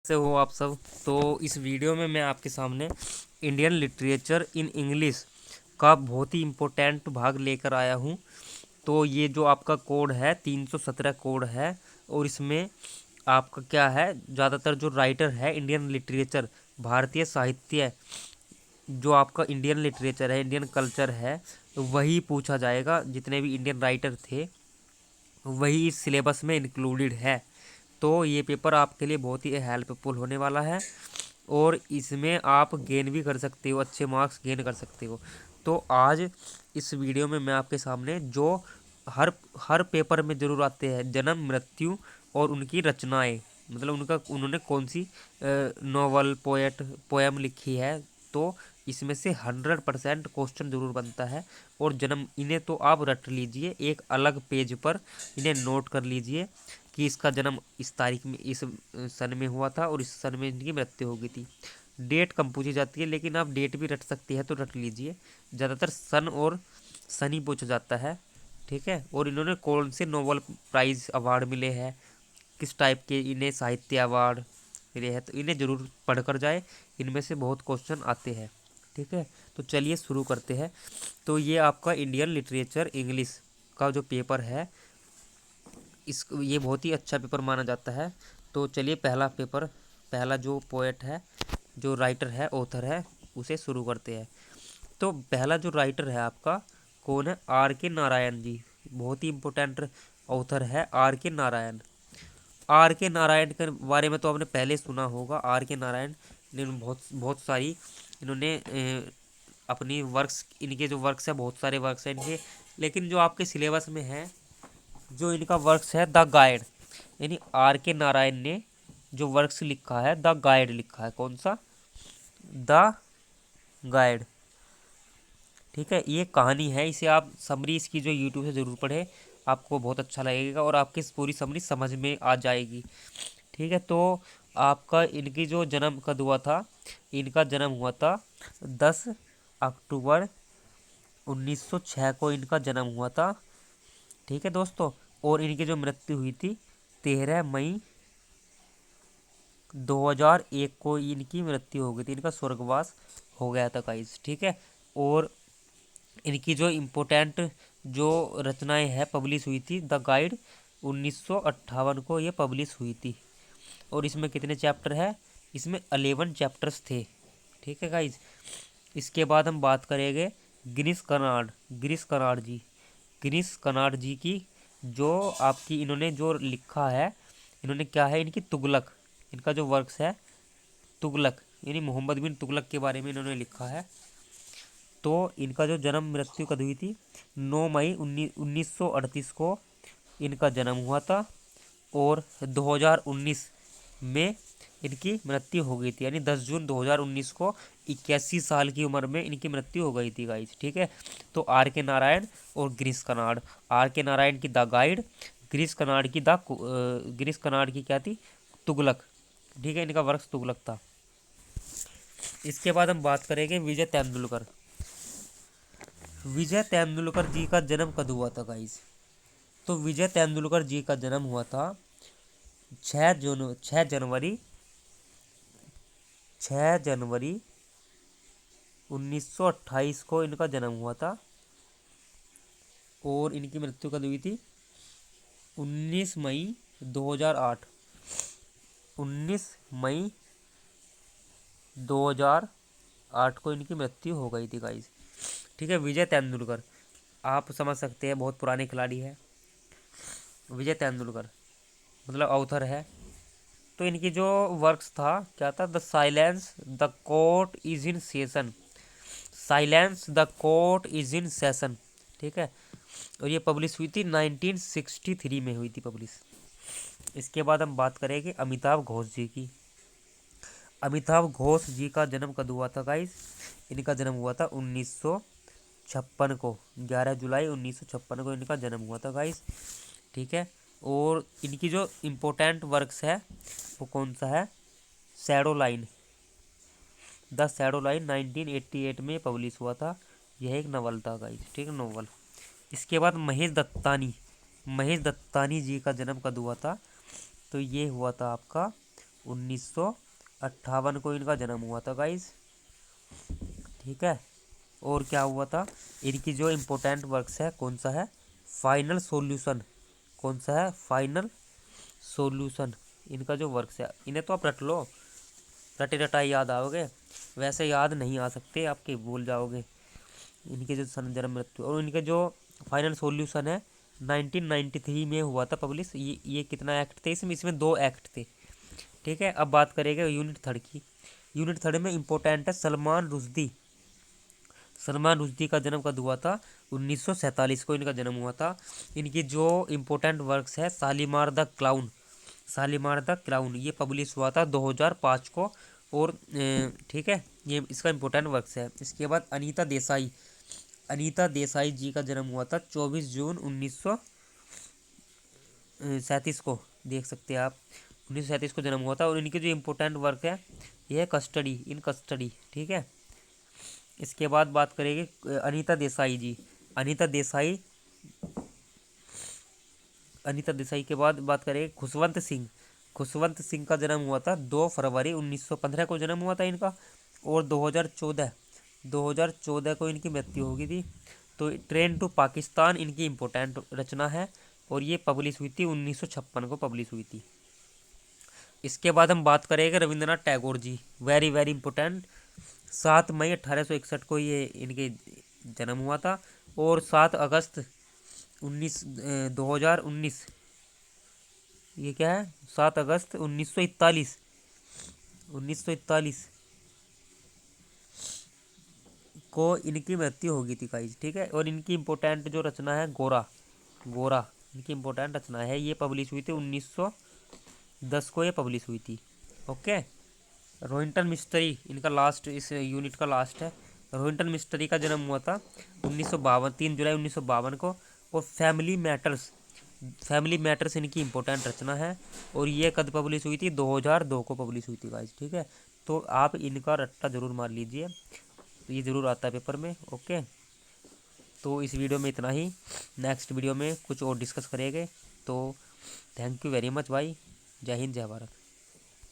कैसे हो आप सब। तो इस वीडियो में मैं आपके सामने इंडियन लिटरेचर इन इंग्लिश का बहुत ही इम्पोर्टेंट भाग लेकर आया हूँ। तो ये जो आपका कोड है 317 कोड है, और इसमें आपका क्या है, ज़्यादातर जो राइटर है इंडियन लिटरेचर, भारतीय साहित्य, जो आपका इंडियन लिटरेचर है, इंडियन कल्चर है, वही पूछा जाएगा। जितने भी इंडियन राइटर थे वही इस सिलेबस में इंक्लूडेड है। तो ये पेपर आपके लिए बहुत ही हेल्पफुल होने वाला है, और इसमें आप गेन भी कर सकते हो, अच्छे मार्क्स गेन कर सकते हो। तो आज इस वीडियो में मैं आपके सामने जो हर हर पेपर में ज़रूर आते हैं, जन्म, मृत्यु और उनकी रचनाएं, मतलब उन्होंने कौन सी नॉवल, पोएम लिखी है, तो इसमें से 100% क्वेश्चन जरूर बनता है। और जन्म, इन्हें तो आप रट लीजिए, एक अलग पेज पर इन्हें नोट कर लीजिए कि इसका जन्म इस तारीख में, इस सन में हुआ था, और इस सन में इनकी मृत्यु हो गई थी। डेट कम पूछी जाती है, लेकिन आप डेट भी रट सकती है तो रट लीजिए। ज़्यादातर सन और सन ही पूछा जाता है, ठीक है। और इन्होंने कौन से नोबेल प्राइज़ अवार्ड मिले हैं, किस टाइप के इन्हें साहित्य अवार्ड मिले हैं, तो इन्हें ज़रूर पढ़कर जाए। इनमें से बहुत क्वेश्चन आते हैं, ठीक है। तो चलिए शुरू करते हैं। तो ये आपका इंडियन लिटरेचर इंग्लिश का जो पेपर है, ये बहुत ही अच्छा पेपर माना जाता है। तो चलिए पहला पेपर, पहला जो पोएट है, जो राइटर है, ऑथर है, उसे शुरू करते हैं। तो पहला जो राइटर है आपका कौन है? आर के नारायण जी। बहुत ही इम्पोर्टेंट ऑथर है आर के नारायण। आर के नारायण के बारे में तो आपने पहले सुना होगा। आर के नारायण ने बहुत बहुत सारी, इन्होंने अपनी वर्क्स, इनके जो वर्क्स है, बहुत सारे वर्क्स हैं इनके, लेकिन जो आपके सिलेबस में है, जो इनका वर्क्स है द गाइड, यानी आर के नारायण ने जो वर्क्स लिखा है, द गाइड लिखा है। कौन सा? द गाइड, ठीक है। ये कहानी है, इसे आप समरी इसकी जो यूट्यूब से ज़रूर पढ़े, आपको बहुत अच्छा लगेगा और आपकी पूरी समरी समझ में आ जाएगी, ठीक है। तो आपका इनकी जो जन्म कब हुआ था, इनका जन्म हुआ था 10 अक्टूबर 1906 को इनका जन्म हुआ था, ठीक है दोस्तों। और इनकी जो मृत्यु हुई थी 13 मई 2001 को इनकी मृत्यु हो गई थी, इनका स्वर्गवास हो गया था गाइस, ठीक है। और इनकी जो इम्पोर्टेंट जो रचनाएं हैं पब्लिश हुई थी, द गाइड 1958 को ये पब्लिश हुई थी। और इसमें कितने चैप्टर है? इसमें 11 चैप्टर्स थे, ठीक है गाइज। इसके बाद हम बात करेंगे गिरीश कर्नाड, गिरीश कर्नाड जी, गिरीश कर्नाड जी की जो आपकी इन्होंने जो लिखा है, इन्होंने क्या है, इनकी तुगलक, इनका जो वर्क्स है तुगलक, यानी मोहम्मद बिन तुगलक के बारे में इन्होंने लिखा है। तो इनका जो जन्म, मृत्यु कब हुई थी? 9 मई 1938 को इनका जन्म हुआ था, और 2019 में इनकी मृत्यु हो गई थी, यानी 10 जून 2019 को 81 साल की उम्र में इनकी मृत्यु हो गई थी गाइस, ठीक है। तो आर के नारायण और गिरीश कर्नाड, आर के नारायण की द गाइड, गिरीश कर्नाड की क्या थी? तुगलक, ठीक है। इनका वर्ष तुगलक था। इसके बाद हम बात करेंगे विजय तेंदुलकर। विजय तेंदुलकर जी का जन्म कब हुआ था गाइस? तो विजय तेंदुलकर जी का जन्म हुआ था 6 जनवरी 1928 को इनका जन्म हुआ था। और इनकी मृत्यु कब हुई थी? 19 मई 2008, 19 मई 2008 को इनकी मृत्यु हो गई थी गाइस, ठीक है। विजय तेंदुलकर, आप समझ सकते हैं बहुत पुराने खिलाड़ी है विजय तेंदुलकर, मतलब ऑथर है। तो इनकी जो वर्क्स था क्या था? The silence the court is in session, silence the court is in session, ठीक है। और ये पब्लिश हुई थी 1963 में हुई थी पब्लिश। इसके बाद हम बात करेंगे अमिताभ घोष जी की। अमिताभ घोष जी का जन्म कब हुआ था गाइस? इनका जन्म हुआ था 1956 को, 11 जुलाई 1956 को इनका जन्म हुआ था गाइस, ठीक है। और इनकी जो इम्पोर्टेंट वर्क्स है वो कौन सा है? Shadow line, the shadow line 1988 में पब्लिश हुआ था। यह एक नवल था गाइस, ठीक है, नोवेल। इसके बाद महेश दत्तानी, महेश दत्तानी जी का जन्म कब हुआ था? तो ये हुआ था आपका 1958 को इनका जन्म हुआ था गाइस। ठीक है। और क्या हुआ था, इनकी जो इम्पोर्टेंट वर्क्स है कौन सा है, फाइनल सॉल्यूशन। कौन सा है, फाइनल सॉल्यूशन। इनका जो वर्क्स है इन्हें तो आप रट लो, रटे रटाई याद आओगे, वैसे याद नहीं आ सकते आपके, भूल जाओगे। इनके जो सन जन्म मृत्यु और इनके जो फाइनल सॉल्यूशन है 1993 में हुआ था पब्लिश। ये कितना एक्ट थे इसमें, इसमें 2 एक्ट थे। ठीक है। अब बात करेंगे यूनिट थर्ड की। यूनिट थर्ड में इंपॉर्टेंट है सलमान रुश्दी। सलमान रुश्दी का जन्म कब हुआ था, 1947 को इनका जन्म हुआ था। इनकी जो इम्पोर्टेंट वर्क्स है Shalimar the clown. Shalimar the clown ये पब्लिश हुआ था 2005 को। और ठीक है, ये इसका इम्पोर्टेंट वर्क्स है। इसके बाद अनीता देसाई। अनीता देसाई जी का जन्म हुआ था 24 जून 1937 को, देख सकते हैं आप, 1937 को जन्म हुआ था। और इनके जो इम्पोर्टेंट वर्क है ये है कस्टडी, इन कस्टडी। ठीक है। इसके बाद बात करेंगे अनीता देसाई जी। अनीता देसाई, अनीता देसाई के बाद बात करेंगे खुशवंत सिंह। खुशवंत सिंह का जन्म हुआ था 2 फरवरी 1915 को जन्म हुआ था इनका। और 2014 को इनकी मृत्यु हो गई थी। तो ट्रेन टू पाकिस्तान इनकी इम्पोर्टेंट रचना है और ये पब्लिश हुई थी 1956 को पब्लिश हुई थी। इसके बाद हम बात करेंगे Rabindranath Tagore ji, very very important. 7 मई 1861 को ये इनके जन्म हुआ था। और 7 अगस्त 2019, ये क्या है, 7 अगस्त 1941, 1941 को इनकी मृत्यु हो गई थी गाइस। ठीक है। और इनकी इम्पोर्टेंट जो रचना है गोरा, गोरा इनकी इम्पोर्टेंट रचना है, ये पब्लिश हुई थी 1910 को ये पब्लिश हुई थी। ओके। रोहिंटन मिस्त्री इनका लास्ट, इस यूनिट का लास्ट है। रोहिंटन मिस्त्री का जन्म हुआ था 1952, 3 जुलाई 1952 को। और फैमिली मैटर्स, फैमिली मैटर्स इनकी इम्पोर्टेंट रचना है और ये कब पब्लिश हुई थी, 2002 को पब्लिश हुई थी गाइस। ठीक है। तो आप इनका रट्टा ज़रूर मार लीजिए, तो ये ज़रूर आता है पेपर में। ओके। तो इस वीडियो में इतना ही, नेक्स्ट वीडियो में कुछ और डिस्कस करेंगे। तो थैंक यू वेरी मच भाई। जय हिंद, जय भारत।